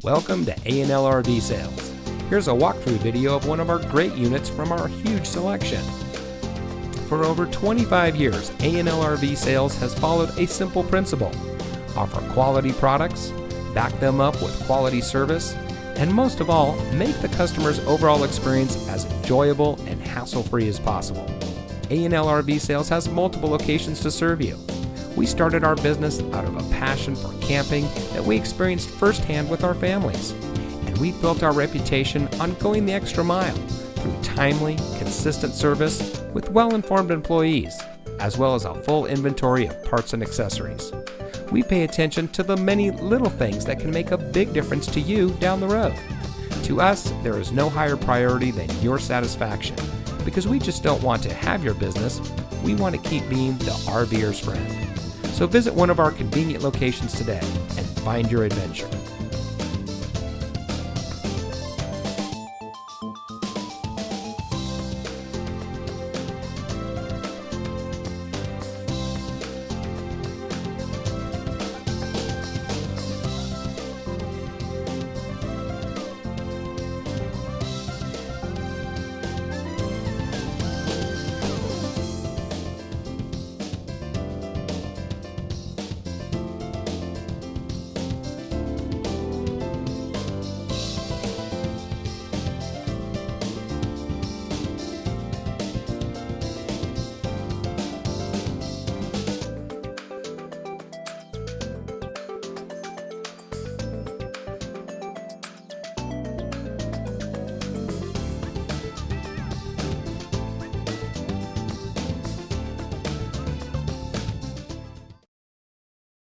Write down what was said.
Welcome to A&L RV Sales. Here's a walkthrough video of one of our great units from our huge selection. For over 25 years, A&L RV Sales has followed a simple principle: offer quality products, back them up with quality service, and most of all, make the customer's overall experience as enjoyable and hassle-free as possible. A&L RV Sales has multiple locations to serve you. We started our business out of a passion for camping that we experienced firsthand with our families, and we built our reputation on going the extra mile through timely, consistent service with well-informed employees, as well as a full inventory of parts and accessories. We pay attention to the many little things that can make a big difference to you down the road. To us, there is no higher priority than your satisfaction, because we just don't want to have your business, we want to keep being the RVer's friend. So visit one of our convenient locations today and find your adventure.